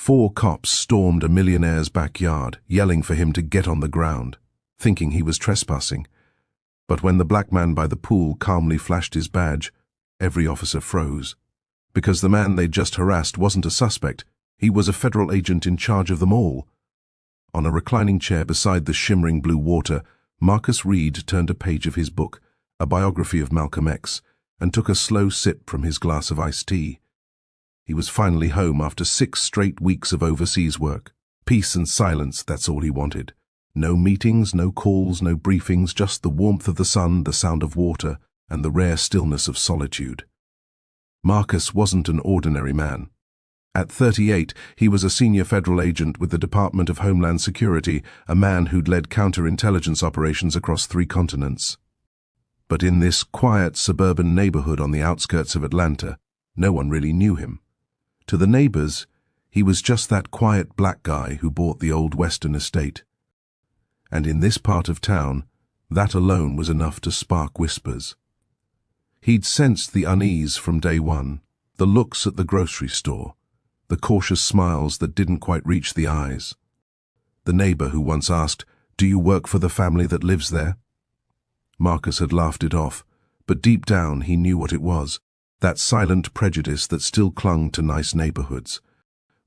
4 cops stormed a millionaire's backyard, yelling for him to get on the ground, thinking he was trespassing. But when the black man by the pool calmly flashed his badge, every officer froze. Because the man they'd just harassed wasn't a suspect, he was a federal agent in charge of them all. On a reclining chair beside the shimmering blue water, Marcus Reed turned a page of his book, a biography of Malcolm X, and took a slow sip from his glass of iced tea. He was finally home after 6 straight weeks of overseas work. Peace and silence, that's all he wanted. No meetings, no calls, no briefings, just the warmth of the sun, the sound of water, and the rare stillness of solitude. Marcus wasn't an ordinary man. At 38, he was a senior federal agent with the Department of Homeland Security, a man who'd led counterintelligence operations across 3 continents. But in this quiet suburban neighborhood on the outskirts of Atlanta, no one really knew him. To the neighbors, he was just that quiet black guy who bought the old Western estate. And in this part of town, that alone was enough to spark whispers. He'd sensed the unease from day one, the looks at the grocery store, the cautious smiles that didn't quite reach the eyes. The neighbor who once asked, "Do you work for the family that lives there?" Marcus had laughed it off, but deep down he knew what it was, that silent prejudice that still clung to nice neighborhoods.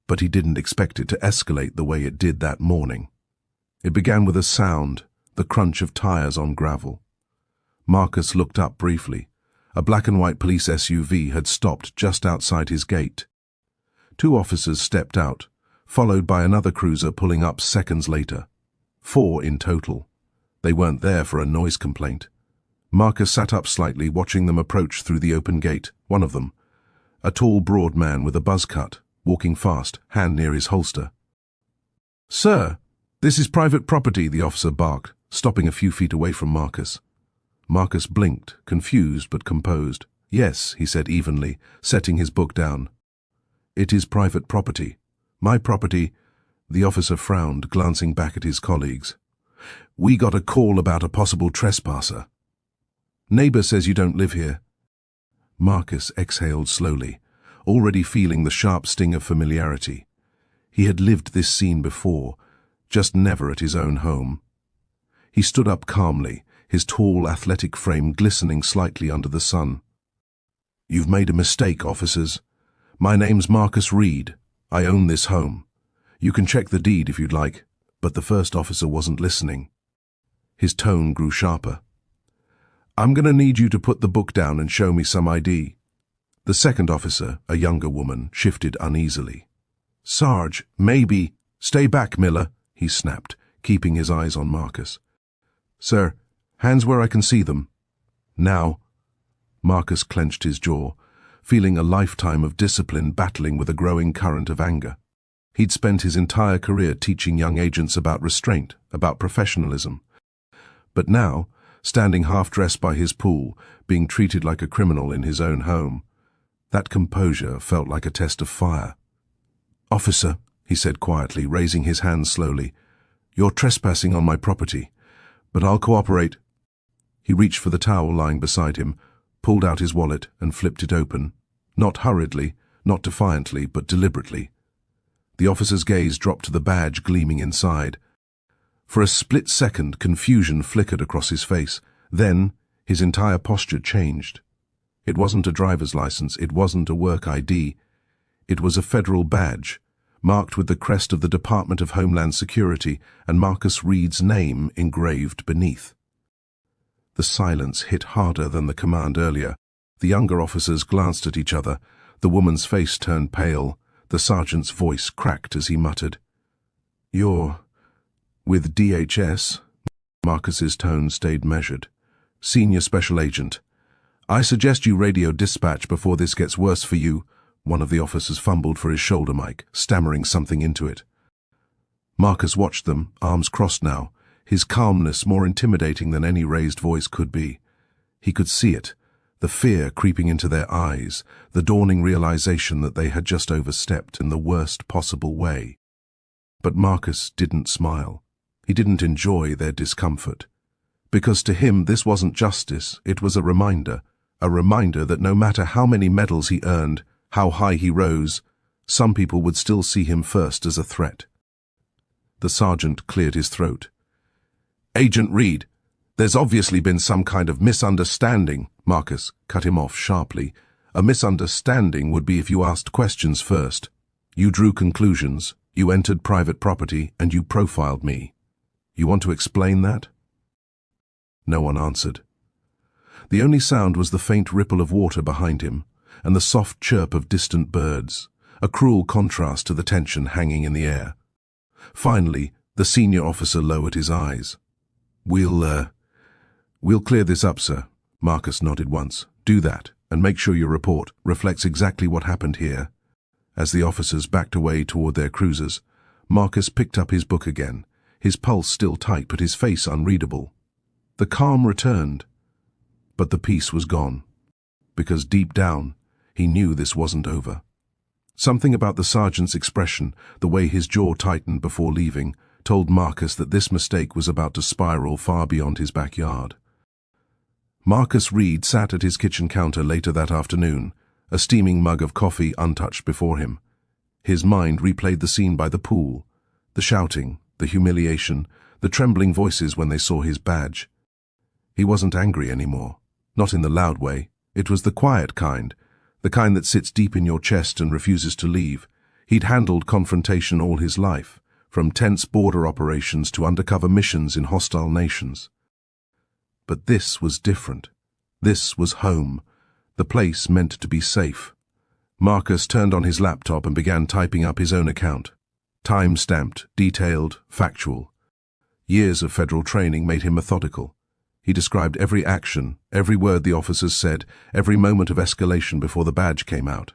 But he didn't expect it to escalate the way it did that morning. It began with a sound, the crunch of tires on gravel. Marcus looked up briefly. A black and white police SUV had stopped just outside his gate. 2 officers stepped out, followed by another cruiser pulling up seconds later. 4 in total. They weren't there for a noise complaint. Marcus sat up slightly, watching them approach through the open gate. One of them, a tall, broad man with a buzz cut, walking fast, hand near his holster. "Sir, this is private property," the officer barked, stopping a few feet away from Marcus. Marcus blinked, confused but composed. "Yes," he said evenly, setting his book down. "It is private property. My property." The officer frowned, glancing back at his colleagues. "We got a call about a possible trespasser. Neighbor says you don't live here." Marcus exhaled slowly, already feeling the sharp sting of familiarity. He had lived this scene before, just never at his own home. He stood up calmly, his tall, athletic frame glistening slightly under the sun. "You've made a mistake, officers. My name's Marcus Reed. I own this home. You can check the deed if you'd like." But the first officer wasn't listening. His tone grew sharper. "I'm going to need you to put the book down and show me some ID." The second officer, a younger woman, shifted uneasily. "Sarge, maybe—" "Stay back, Miller," he snapped, keeping his eyes on Marcus. "Sir, hands where I can see them." "Now." Marcus clenched his jaw, feeling a lifetime of discipline battling with a growing current of anger. He'd spent his entire career teaching young agents about restraint, about professionalism. But now, standing half-dressed by his pool, being treated like a criminal in his own home, that composure felt like a test of fire. "Officer," he said quietly, raising his hand slowly, "you're trespassing on my property, but I'll cooperate." He reached for the towel lying beside him, pulled out his wallet and flipped it open, not hurriedly, not defiantly, but deliberately. The officer's gaze dropped to the badge gleaming inside. For a split second, confusion flickered across his face. Then, his entire posture changed. It wasn't a driver's license, it wasn't a work ID. It was a federal badge, marked with the crest of the Department of Homeland Security and Marcus Reed's name engraved beneath. The silence hit harder than the command earlier. The younger officers glanced at each other. The woman's face turned pale. The sergeant's voice cracked as he muttered, "You're with DHS?" Marcus's tone stayed measured. "Senior Special Agent. I suggest you radio dispatch before this gets worse for you." One of the officers fumbled for his shoulder mic, stammering something into it. Marcus watched them, arms crossed now, his calmness more intimidating than any raised voice could be. He could see it, the fear creeping into their eyes, the dawning realization that they had just overstepped in the worst possible way. But Marcus didn't smile. He didn't enjoy their discomfort. Because to him this wasn't justice, it was a reminder that no matter how many medals he earned, how high he rose, Some people would still see him first as a threat. The sergeant cleared his throat. "Agent Reed, there's obviously been some kind of misunderstanding." Marcus cut him off sharply. "A misunderstanding would be if you asked questions first. You drew conclusions, you entered private property, and you profiled me. You want to explain that?" No one answered. The only sound was the faint ripple of water behind him, and the soft chirp of distant birds, a cruel contrast to the tension hanging in the air. Finally, the senior officer lowered his eyes. We'll clear this up, sir." Marcus nodded once. "Do that, and make sure your report reflects exactly what happened here." As the officers backed away toward their cruisers, Marcus picked up his book again, his pulse still tight but his face unreadable. The calm returned, but the peace was gone, because deep down, he knew this wasn't over. Something about the sergeant's expression, the way his jaw tightened before leaving, told Marcus that this mistake was about to spiral far beyond his backyard. Marcus Reed sat at his kitchen counter later that afternoon, a steaming mug of coffee untouched before him. His mind replayed the scene by the pool, the shouting, the humiliation, the trembling voices when they saw his badge. He wasn't angry anymore, not in the loud way. It was the quiet kind, the kind that sits deep in your chest and refuses to leave. He'd handled confrontation all his life, from tense border operations to undercover missions in hostile nations. But this was different. This was home, the place meant to be safe. Marcus turned on his laptop and began typing up his own account. Time-stamped, detailed, factual. Years of federal training made him methodical. He described every action, every word the officers said, every moment of escalation before the badge came out.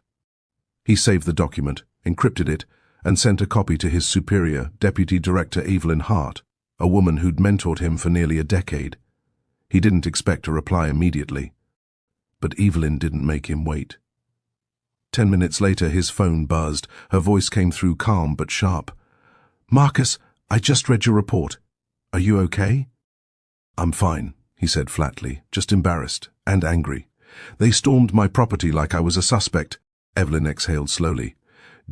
He saved the document, encrypted it, and sent a copy to his superior, Deputy Director Evelyn Hart, a woman who'd mentored him for nearly a decade. He didn't expect a reply immediately, but Evelyn didn't make him wait. 10 minutes later, his phone buzzed. Her voice came through calm but sharp. "Marcus, I just read your report. Are you okay?" "I'm fine," he said flatly, just embarrassed and angry. "They stormed my property like I was a suspect." Evelyn exhaled slowly.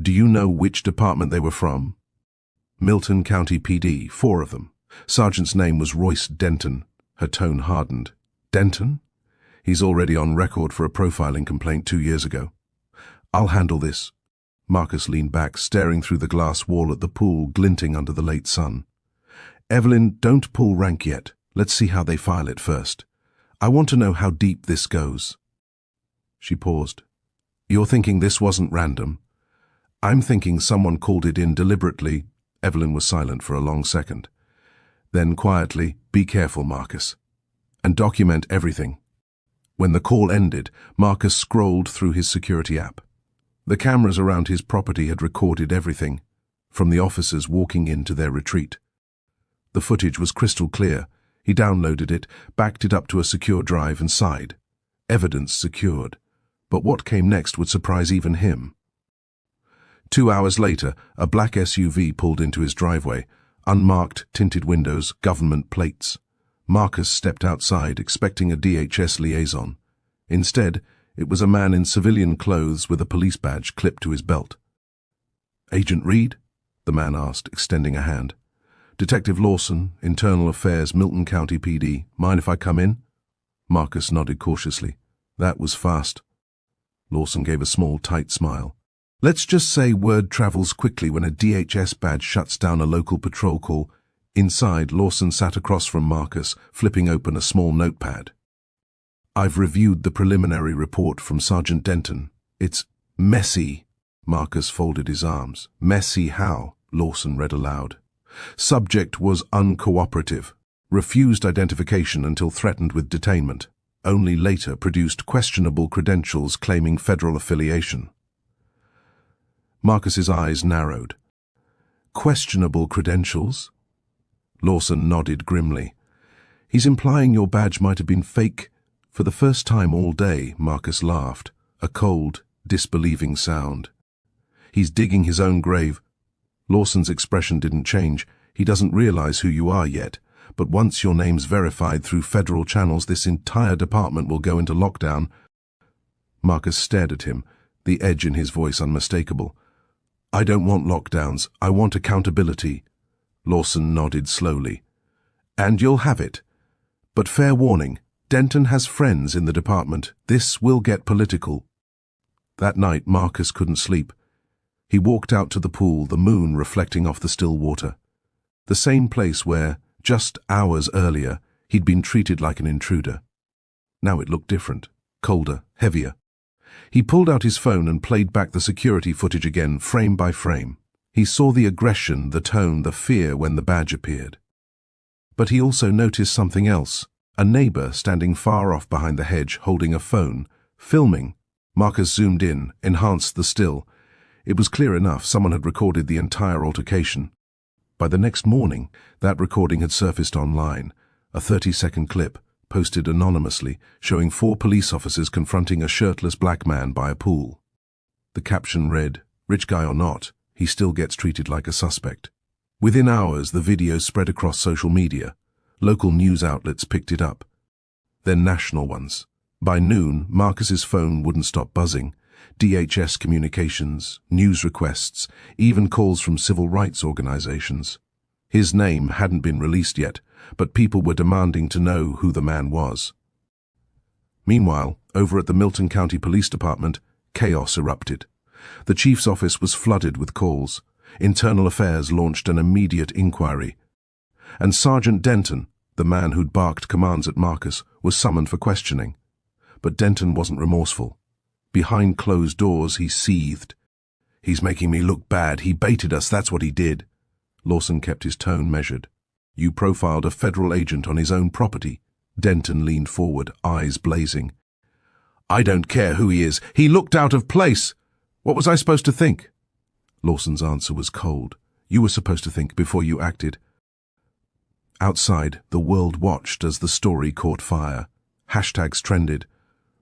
"Do you know which department they were from?" "Milton County PD, 4 of them. Sergeant's name was Royce Denton." Her tone hardened. "Denton? He's already on record for a profiling complaint 2 years ago." "I'll handle this." Marcus leaned back, staring through the glass wall at the pool glinting under the late sun. "Evelyn, don't pull rank yet. Let's see how they file it first. I want to know how deep this goes." She paused. "You're thinking this wasn't random?" "I'm thinking someone called it in deliberately." Evelyn was silent for a long second. Then quietly, "Be careful, Marcus, and document everything." When the call ended, Marcus scrolled through his security app. The cameras around his property had recorded everything, from the officers walking into their retreat. The footage was crystal clear. He downloaded it, backed it up to a secure drive and sighed. Evidence secured. But what came next would surprise even him. 2 hours later, a black SUV pulled into his driveway. Unmarked, tinted windows, government plates. Marcus stepped outside, expecting a DHS liaison. Instead, it was a man in civilian clothes with a police badge clipped to his belt. "Agent Reed?" the man asked, extending a hand. "Detective Lawson, Internal Affairs, Milton County PD. Mind if I come in?" Marcus nodded cautiously. That was fast. Lawson gave a small, tight smile. "Let's just say word travels quickly when a DHS badge shuts down a local patrol call." Inside, Lawson sat across from Marcus, flipping open a small notepad. "I've reviewed the preliminary report from Sergeant Denton. It's messy." Marcus folded his arms. "Messy how?" Lawson read aloud. "Subject was uncooperative, refused identification until threatened with detainment, only later produced questionable credentials claiming federal affiliation." Marcus's eyes narrowed. "Questionable credentials?" Lawson nodded grimly. "He's implying your badge might have been fake." For the first time all day, Marcus laughed, a cold, disbelieving sound. "He's digging his own grave." Lawson's expression didn't change. "He doesn't realize who you are yet, but once your name's verified through federal channels, this entire department will go into lockdown." Marcus stared at him, the edge in his voice unmistakable. I don't want lockdowns. I want accountability. Lawson nodded slowly. And you'll have it. But fair warning, Denton has friends in the department. This will get political. That night, Marcus couldn't sleep. He walked out to the pool, the moon reflecting off the still water. The same place where, just hours earlier, he'd been treated like an intruder. Now it looked different, colder, heavier. He pulled out his phone and played back the security footage again, frame by frame. He saw the aggression, the tone, the fear when the badge appeared. But he also noticed something else. A neighbor standing far off behind the hedge, holding a phone, filming. Marcus zoomed in, enhanced the still. It was clear enough someone had recorded the entire altercation. By the next morning, that recording had surfaced online, a 30-second clip, posted anonymously, showing 4 police officers confronting a shirtless black man by a pool. The caption read, "Rich guy or not, he still gets treated like a suspect." Within hours, the video spread across social media. Local news outlets picked it up. Then national ones. By noon, Marcus's phone wouldn't stop buzzing. DHS communications, news requests, even calls from civil rights organizations. His name hadn't been released yet, but people were demanding to know who the man was. Meanwhile, over at the Milton County Police Department, chaos erupted. The chief's office was flooded with calls. Internal Affairs launched an immediate inquiry. And Sergeant Denton, the man who'd barked commands at Marcus, was summoned for questioning. But Denton wasn't remorseful. Behind closed doors, he seethed. "He's making me look bad. He baited us, that's what he did." Lawson kept his tone measured. "You profiled a federal agent on his own property." Denton leaned forward, eyes blazing. "I don't care who he is. He looked out of place. What was I supposed to think?" Lawson's answer was cold. "You were supposed to think before you acted." Outside, the world watched as the story caught fire. Hashtags trended.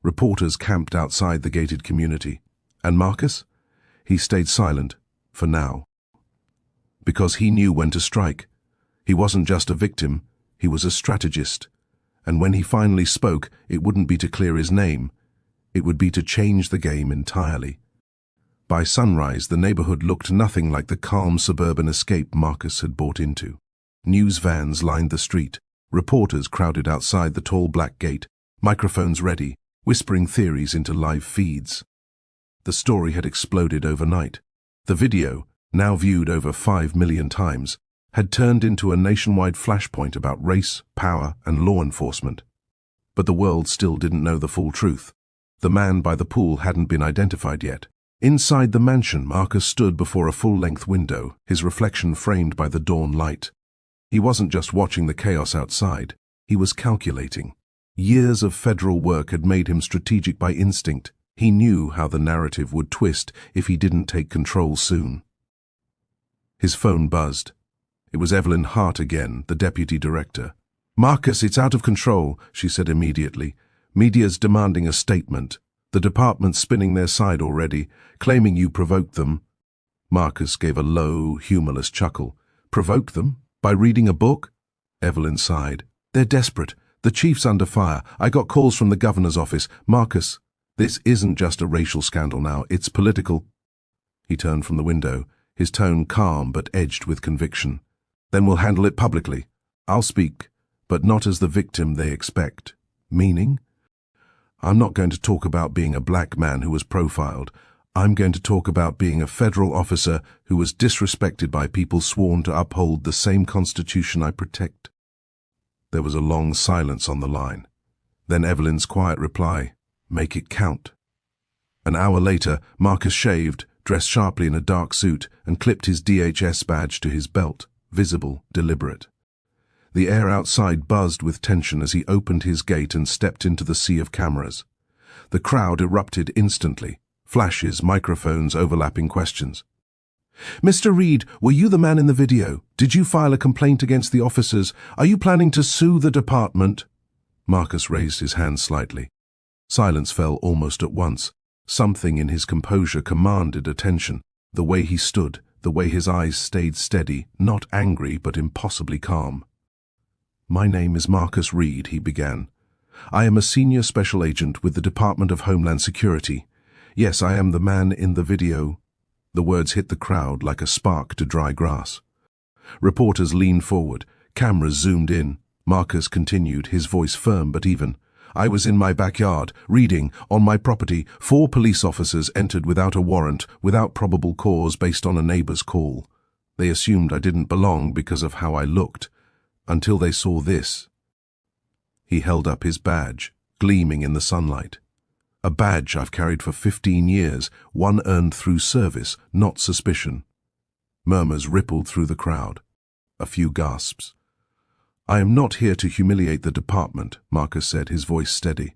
Reporters camped outside the gated community. And Marcus? He stayed silent, for now. Because he knew when to strike. He wasn't just a victim, he was a strategist. And when he finally spoke, it wouldn't be to clear his name. It would be to change the game entirely. By sunrise, the neighborhood looked nothing like the calm suburban escape Marcus had bought into. News vans lined the street. Reporters crowded outside the tall black gate, microphones ready, whispering theories into live feeds. The story had exploded overnight. The video, now viewed over 5 million times, had turned into a nationwide flashpoint about race, power, and law enforcement. But the world still didn't know the full truth. The man by the pool hadn't been identified yet. Inside the mansion, Marcus stood before a full-length window, his reflection framed by the dawn light. He wasn't just watching the chaos outside, he was calculating. Years of federal work had made him strategic by instinct. He knew how the narrative would twist if he didn't take control soon. His phone buzzed. It was Evelyn Hart again, the deputy director. "Marcus, it's out of control," she said immediately. "Media's demanding a statement. The department's spinning their side already, claiming you provoked them." Marcus gave a low, humorless chuckle. "Provoked them? By reading a book?" Evelyn sighed. "They're desperate. The chief's under fire. I got calls from the governor's office. Marcus, this isn't just a racial scandal now, it's political." He turned from the window, his tone calm but edged with conviction. "Then we'll handle it publicly. I'll speak, but not as the victim they expect." "Meaning?" "I'm not going to talk about being a black man who was profiled. I'm going to talk about being a federal officer who was disrespected by people sworn to uphold the same Constitution I protect." There was a long silence on the line. Then Evelyn's quiet reply, "Make it count." An hour later, Marcus shaved, dressed sharply in a dark suit, and clipped his DHS badge to his belt, visible, deliberate. The air outside buzzed with tension as he opened his gate and stepped into the sea of cameras. The crowd erupted instantly, flashes, microphones, overlapping questions. "Mr. Reed, were you the man in the video? Did you file a complaint against the officers? Are you planning to sue the department?" Marcus raised his hand slightly. Silence fell almost at once. Something in his composure commanded attention. The way he stood, the way his eyes stayed steady, not angry but impossibly calm. "My name is Marcus Reed," he began. "I am a senior special agent with the Department of Homeland Security. Yes, I am the man in the video." The words hit the crowd like a spark to dry grass. Reporters leaned forward. Cameras zoomed in. Marcus continued, his voice firm but even. I was in my backyard, reading. On my property, 4 police officers entered without a warrant, without probable cause based on a neighbor's call. They assumed I didn't belong because of how I looked, until they saw this. He held up his badge, gleaming in the sunlight. A badge I've carried for 15 years, one earned through service, not suspicion. Murmurs rippled through the crowd. A few gasps. I am not here to humiliate the department, Marcus said, his voice steady.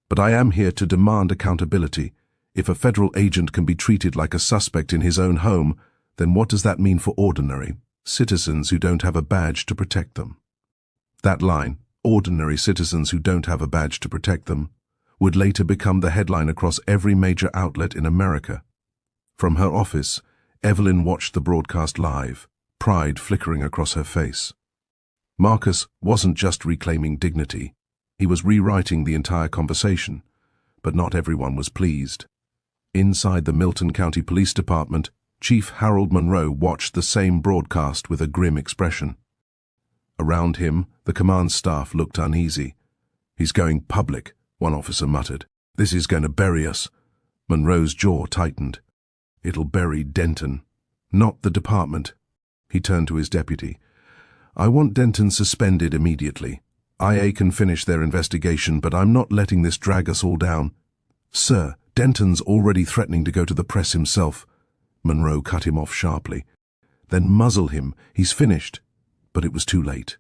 But I am here to demand accountability. If a federal agent can be treated like a suspect in his own home, then what does that mean for ordinary citizens who don't have a badge to protect them? That line, ordinary citizens who don't have a badge to protect them, would later become the headline across every major outlet in America. From her office, Evelyn watched the broadcast live, pride flickering across her face. Marcus wasn't just reclaiming dignity, he was rewriting the entire conversation, but not everyone was pleased. Inside the Milton County Police Department, Chief Harold Monroe watched the same broadcast with a grim expression. Around him, the command staff looked uneasy. He's going public, one officer muttered. This is going to bury us. Monroe's jaw tightened. It'll bury Denton, not the department. He turned to his deputy. I want Denton suspended immediately. IA can finish their investigation, but I'm not letting this drag us all down. Sir, Denton's already threatening to go to the press himself. Monroe cut him off sharply. Then muzzle him. He's finished. But it was too late.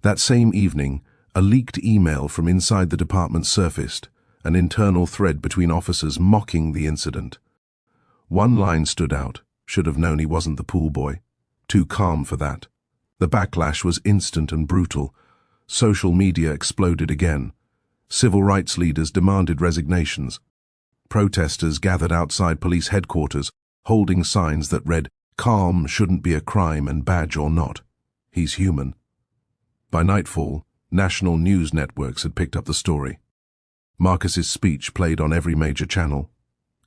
That same evening, a leaked email from inside the department surfaced, an internal thread between officers mocking the incident. One line stood out. Should have known he wasn't the pool boy. Too calm for that. The backlash was instant and brutal. Social media exploded again. Civil rights leaders demanded resignations. Protesters gathered outside police headquarters, holding signs that read, "Calm shouldn't be a crime and badge or not. He's human." By nightfall, national news networks had picked up the story. Marcus's speech played on every major channel.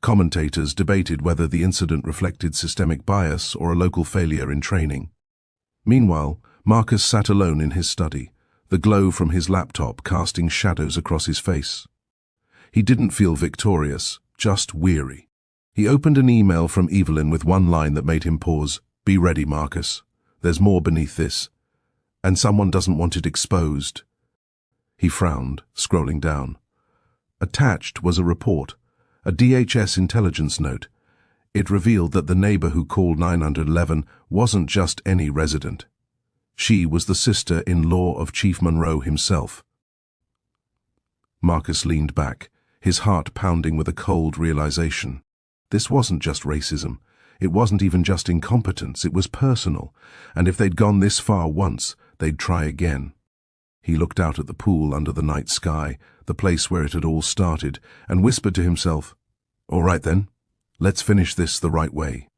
Commentators debated whether the incident reflected systemic bias or a local failure in training. Meanwhile, Marcus sat alone in his study, the glow from his laptop casting shadows across his face. He didn't feel victorious, just weary. He opened an email from Evelyn with one line that made him pause. Be ready, Marcus. There's more beneath this. And someone doesn't want it exposed. He frowned, scrolling down. Attached was a report, a DHS intelligence note. It revealed that the neighbor who called 911 wasn't just any resident. She was the sister-in-law of Chief Monroe himself. Marcus leaned back, his heart pounding with a cold realization. This wasn't just racism. It wasn't even just incompetence. It was personal. And if they'd gone this far once, they'd try again. He looked out at the pool under the night sky, the place where it had all started, and whispered to himself, "All right then. Let's finish this the right way."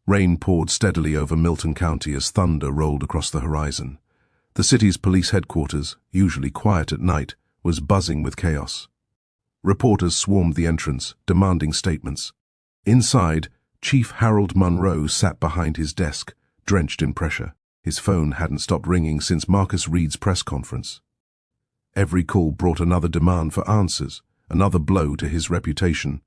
Rain poured steadily over Milton County as thunder rolled across the horizon. The city's police headquarters, usually quiet at night, was buzzing with chaos. Reporters swarmed the entrance, demanding statements. Inside, Chief Harold Monroe sat behind his desk, drenched in pressure. His phone hadn't stopped ringing since Marcus Reed's press conference. Every call brought another demand for answers, another blow to his reputation.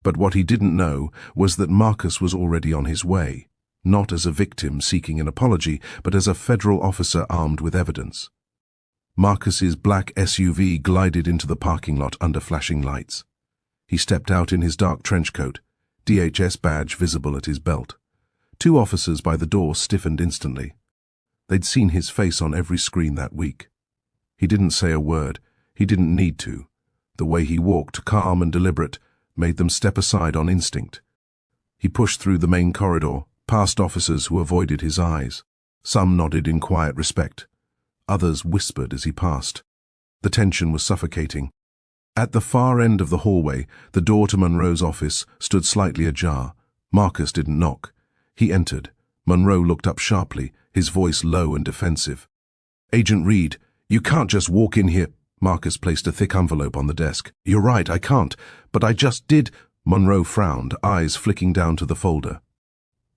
But what he didn't know was that Marcus was already on his way, not as a victim seeking an apology, but as a federal officer armed with evidence. Marcus's black SUV glided into the parking lot under flashing lights. He stepped out in his dark trench coat, DHS badge visible at his belt. 2 officers by the door stiffened instantly. They'd seen his face on every screen that week. He didn't say a word. He didn't need to. The way he walked, calm and deliberate, made them step aside on instinct. He pushed through the main corridor, past officers who avoided his eyes. Some nodded in quiet respect. Others whispered as he passed. The tension was suffocating. At the far end of the hallway, the door to Monroe's office stood slightly ajar. Marcus didn't knock. He entered. Monroe looked up sharply, his voice low and defensive. "Agent Reed, you can't just walk in here." Marcus placed a thick envelope on the desk. "You're right, I can't. But I just did." Monroe frowned, eyes flicking down to the folder.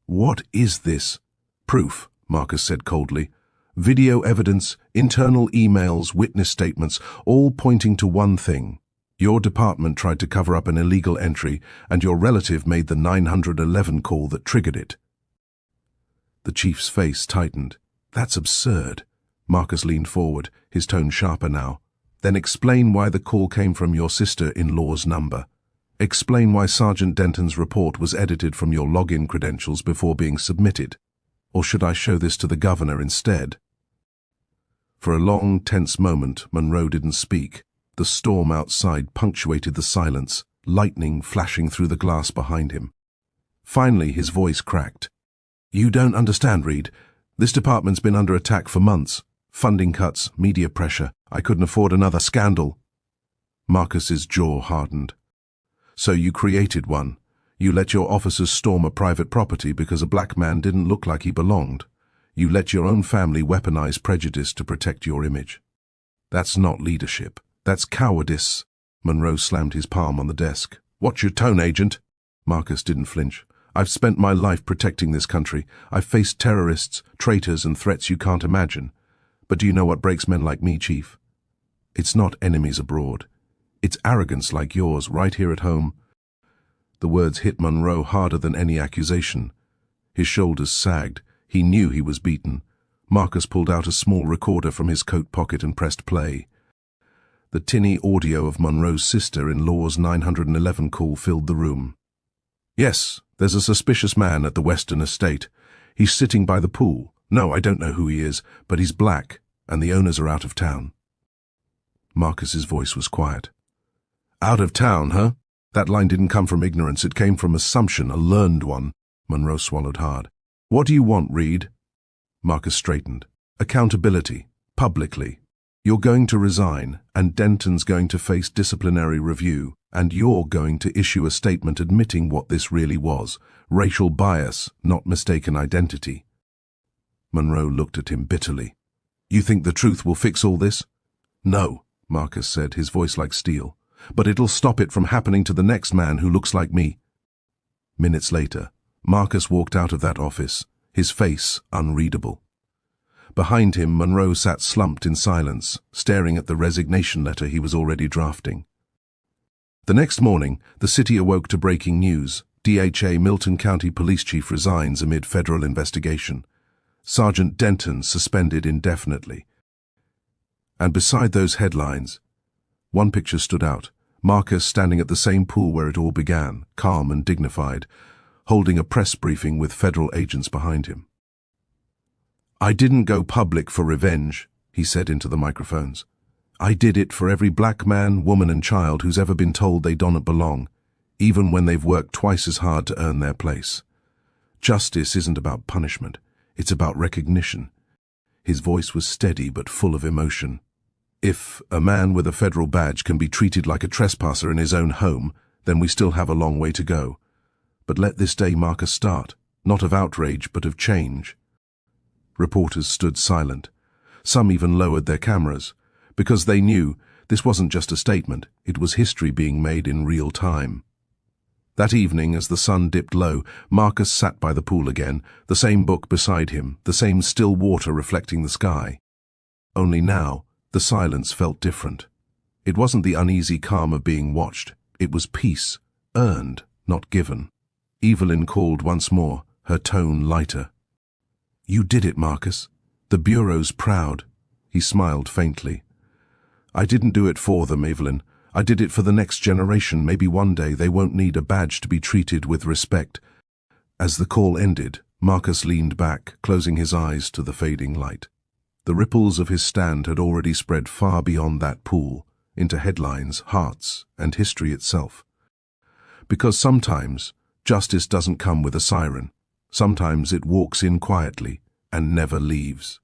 "What is this?" "Proof," Marcus said coldly. "Video evidence, internal emails, witness statements, all pointing to one thing. Your department tried to cover up an illegal entry, and your relative made the 911 call that triggered it." The chief's face tightened. "That's absurd." Marcus leaned forward, his tone sharper now. "Then explain why the call came from your sister-in-law's number. Explain why Sergeant Denton's report was edited from your login credentials before being submitted. Or should I show this to the governor instead?" For a long, tense moment, Monroe didn't speak. The storm outside punctuated the silence, lightning flashing through the glass behind him. Finally, his voice cracked. "You don't understand, Reed. This department's been under attack for months. Funding cuts, media pressure. I couldn't afford another scandal." Marcus's jaw hardened. "So you created one. You let your officers storm a private property because a black man didn't look like he belonged. You let your own family weaponize prejudice to protect your image. That's not leadership. That's cowardice." Monroe slammed his palm on the desk. "Watch your tone, Agent." Marcus didn't flinch. "I've spent my life protecting this country. I've faced terrorists, traitors, and threats you can't imagine. But do you know what breaks men like me, Chief? It's not enemies abroad. It's arrogance like yours right here at home." The words hit Monroe harder than any accusation. His shoulders sagged. He knew he was beaten. Marcus pulled out a small recorder from his coat pocket and pressed play. The tinny audio of Monroe's sister-in-law's 911 call filled the room. "Yes, there's a suspicious man at the Western estate. He's sitting by the pool. No, I don't know who he is, but he's black, and the owners are out of town." Marcus's voice was quiet. "Out of town, huh?" That line didn't come from ignorance, it came from assumption, a learned one. Monroe swallowed hard. "What do you want, Reed?" Marcus straightened. "Accountability. Publicly. You're going to resign, and Denton's going to face disciplinary review, and you're going to issue a statement admitting what this really was. Racial bias, not mistaken identity." Monroe looked at him bitterly. "You think the truth will fix all this?" "No," Marcus said, his voice like steel. "But it'll stop it from happening to the next man who looks like me." Minutes later, Marcus walked out of that office, his face unreadable. Behind him, Monroe sat slumped in silence, staring at the resignation letter he was already drafting. The next morning, the city awoke to breaking news. DHA Milton County Police Chief resigns amid federal investigation. Sergeant Denton suspended indefinitely. And beside those headlines, one picture stood out. Marcus standing at the same pool where it all began, calm and dignified, holding a press briefing with federal agents behind him. "I didn't go public for revenge," he said into the microphones. "I did it for every black man, woman, and child who's ever been told they don't belong, even when they've worked twice as hard to earn their place. Justice isn't about punishment, it's about recognition." His voice was steady but full of emotion. "If a man with a federal badge can be treated like a trespasser in his own home, then we still have a long way to go. But let this day mark a start, not of outrage, but of change." Reporters stood silent. Some even lowered their cameras, because they knew this wasn't just a statement, it was history being made in real time. That evening, as the sun dipped low, Marcus sat by the pool again, the same book beside him, the same still water reflecting the sky. Only now, the silence felt different. It wasn't the uneasy calm of being watched. It was peace, earned, not given. Evelyn called once more, her tone lighter. "You did it, Marcus. The Bureau's proud." He smiled faintly. "I didn't do it for them, Evelyn. I did it for the next generation. Maybe one day they won't need a badge to be treated with respect." As the call ended, Marcus leaned back, closing his eyes to the fading light. The ripples of his stand had already spread far beyond that pool, into headlines, hearts, and history itself. Because sometimes, justice doesn't come with a siren. Sometimes it walks in quietly and never leaves.